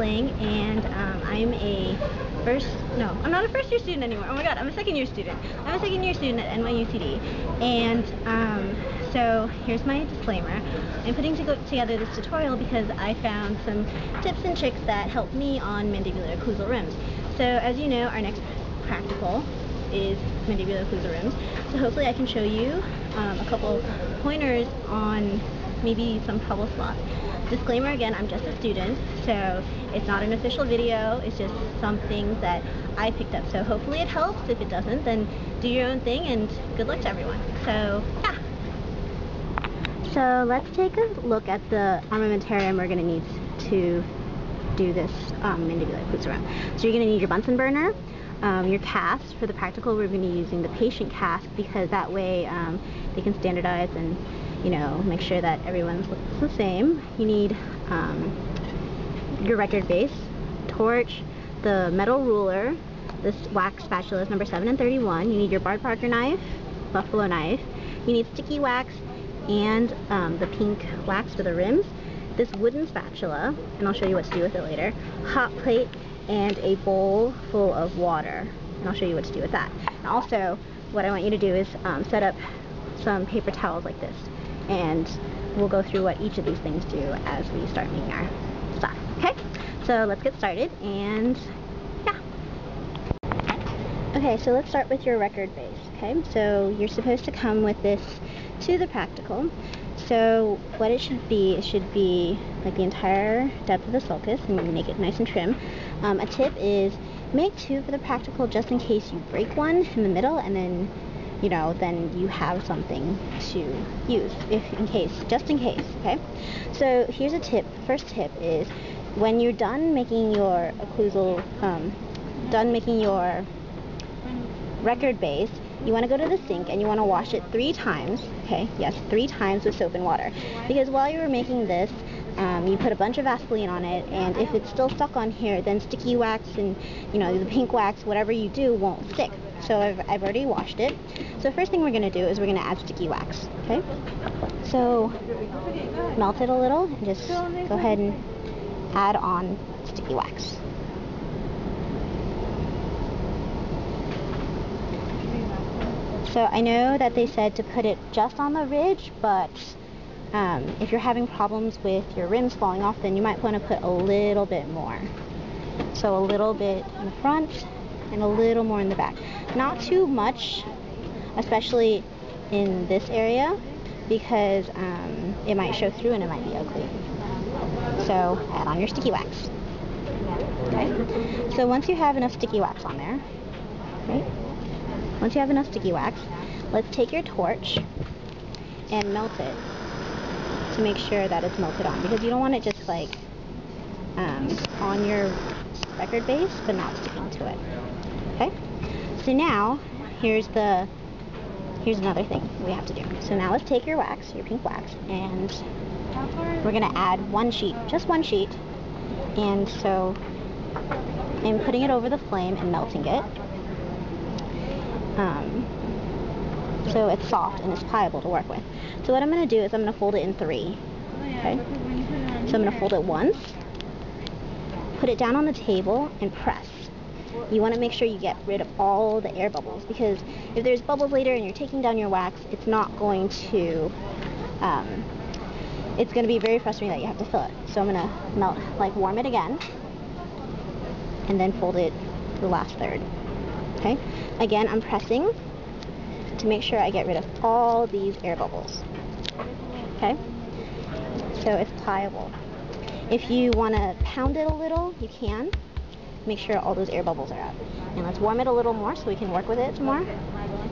Ling, and I'm not a first year student anymore. Oh my god, I'm a second year student. I'm a second year student at NYUCD, and so here's my disclaimer. I'm putting together this tutorial because I found some tips and tricks that help me on mandibular occlusal rims. So as you know, our next practical is mandibular occlusal rims, so hopefully I can show you a couple pointers on maybe some trouble spots. Disclaimer again, I'm just a student, so it's not an official video, it's just some things that I picked up. So hopefully it helps. If it doesn't, then do your own thing, and good luck to everyone. So, yeah. So let's take a look at the armamentarium we're going to need to do this mandibular occlusal rim. So you're going to need your Bunsen burner, your cast. For the practical, we're going to be using the patient cast because that way they can standardize and, you know, make sure that everyone's looks the same. You need your record base, torch, the metal ruler, this wax spatula is number 7 and 31. You need your Bart Parker knife, buffalo knife. You need sticky wax and the pink wax for the rims. This wooden spatula, and I'll show you what to do with it later. Hot plate and a bowl full of water, and I'll show you what to do with that. And also, what I want you to do is set up some paper towels like this, and we'll go through what each of these things do as we start making our stuff. Okay, so let's get started, and yeah. Okay, so let's start with your record base. Okay, so you're supposed to come with this to the practical. So what it should be like the entire depth of the sulcus, and make it nice and trim. A tip is make 2 for the practical just in case you break one in the middle, and then you know, then you have something to use just in case, okay? So here's a tip. The first tip is when you're done making your occlusal, record base, you want to go to the sink and you want to wash it 3 times, okay? Yes, 3 times with soap and water. Because while you were making this, you put a bunch of Vaseline on it, and if it's still stuck on here, then sticky wax and, you know, the pink wax, whatever you do, won't stick. So I've already washed it. So first thing we're going to do is we're going to add sticky wax, okay? So melt it a little and just go ahead and add on sticky wax. So I know that they said to put it just on the ridge, but if you're having problems with your rims falling off, then you might want to put a little bit more. So a little bit in the front and a little more in the back. Not too much, especially in this area, because it might show through and it might be ugly. So add on your sticky wax. Okay. So once you have enough sticky wax on there, right? Once you have enough sticky wax, let's take your torch and melt it to make sure that it's melted on, because you don't want it just like on your record base but not sticking to it. Okay? So now here's another thing we have to do. So now let's take your wax, your pink wax, and we're gonna add 1 sheet, just 1 sheet. And so I'm putting it over the flame and melting it. So it's soft and it's pliable to work with. So what I'm going to do is I'm going to fold it in 3. Okay? So I'm going to fold it once, put it down on the table, and press. You want to make sure you get rid of all the air bubbles, because if there's bubbles later and you're taking down your wax, it's not going to, it's going to be very frustrating that you have to fill it. So I'm going to warm it again, and then fold it the last third. Okay? Again, I'm pressing to make sure I get rid of all these air bubbles. Okay? So it's pliable. If you want to pound it a little, you can. Make sure all those air bubbles are out. And let's warm it a little more so we can work with it some more.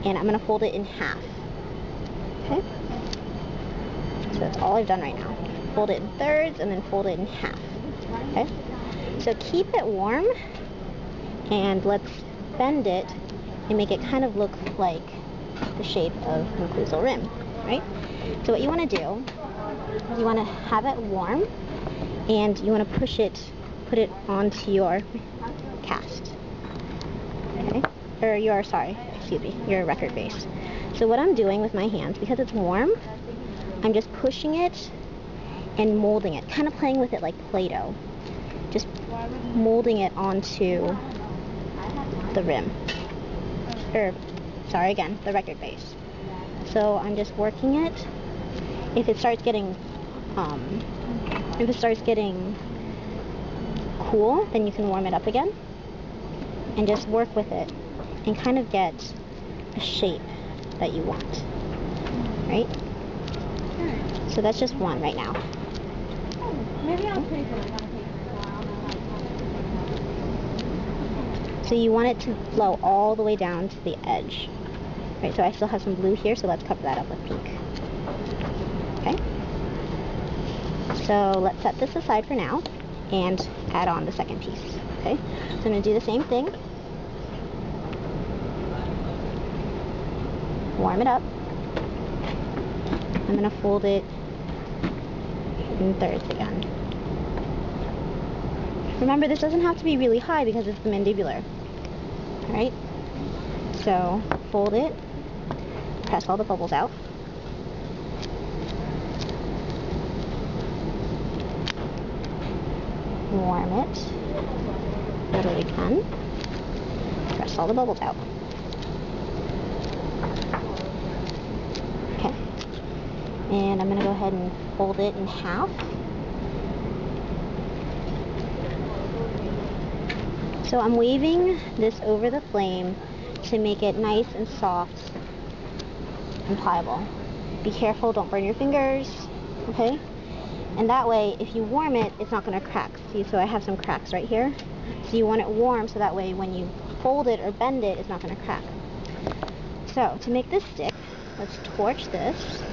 And I'm going to fold it in half. Okay? So that's all I've done right now. Fold it in thirds and then fold it in half. Okay? So keep it warm, and let's bend it and make it kind of look like the shape of an occlusal rim, right? So what you want to do, you want to have it warm, and you want to put it onto your cast, okay? Or your record base. So what I'm doing with my hands, because it's warm, I'm just pushing it and molding it, kind of playing with it like Play-Doh. just molding it onto the rim. Sorry, again, the record base. So I'm just working it. If it starts getting cool, then you can warm it up again and just work with it and kind of get a shape that you want, right? So that's just one right now. Maybe I'll pay for it. So you want it to flow all the way down to the edge. Right, so I still have some blue here, so let's cover that up with pink. Okay? So let's set this aside for now and add on the second piece. Okay? So I'm going to do the same thing. Warm it up. I'm going to fold it in thirds again. Remember, this doesn't have to be really high because it's the mandibular. Alright? So, fold it. Press all the bubbles out. Warm it. Fold it again. Press all the bubbles out. Okay. And I'm going to go ahead and fold it in half. So I'm waving this over the flame to make it nice and soft and pliable. Be careful, don't burn your fingers, okay? And that way, if you warm it, it's not going to crack. See, so I have some cracks right here. So you want it warm so that way when you fold it or bend it, it's not going to crack. So, to make this stick, let's torch this,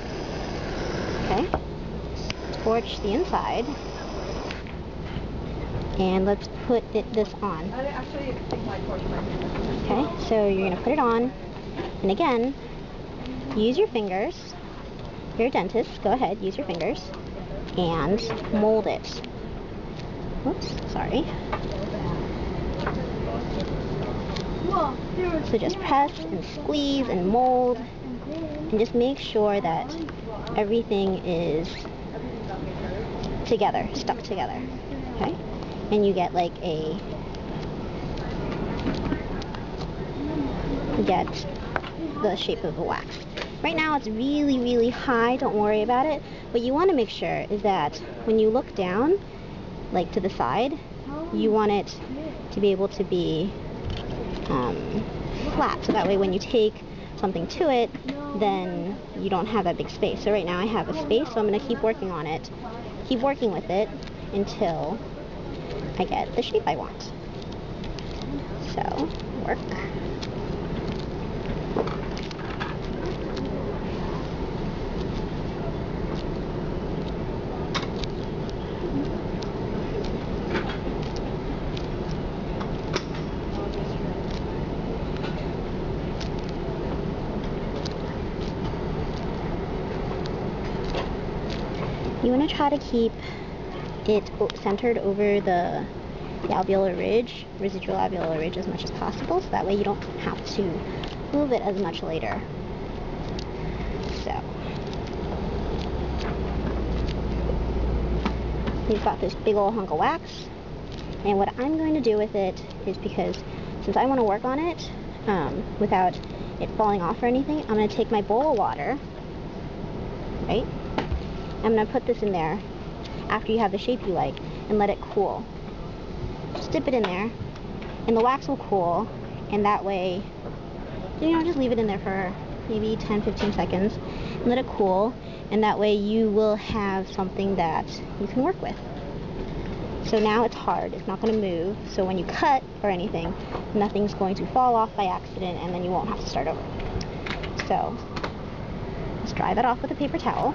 okay? Torch the inside. And let's put this on. Okay, so you're going to put it on, and again, use your fingers. You're a dentist, go ahead, use your fingers, and mold it. Oops, sorry. So just press and squeeze and mold, and just make sure that everything is together, stuck together, okay? And you get like you get the shape of the wax. Right now it's really, really high, don't worry about it. What you want to make sure is that when you look down, like to the side, you want it to be able to be flat, so that way when you take something to it, then you don't have that big space. So right now I have a space, so I'm going to keep working on it, keep working with it until I get the shape I want. So, work. You want to try to keep it centered over the alveolar ridge, residual alveolar ridge, as much as possible, so that way you don't have to move it as much later. So, we've got this big old hunk of wax, and what I'm going to do with it is, because since I want to work on it without it falling off or anything, I'm going to take my bowl of water, right? I'm going to put this in there after you have the shape you like and let it cool. Just dip it in there and the wax will cool, and that way, you know, just leave it in there for maybe 10-15 seconds and let it cool, and that way you will have something that you can work with. So now it's hard, it's not going to move, so when you cut or anything, nothing's going to fall off by accident, and then you won't have to start over. So, let's dry that off with a paper towel.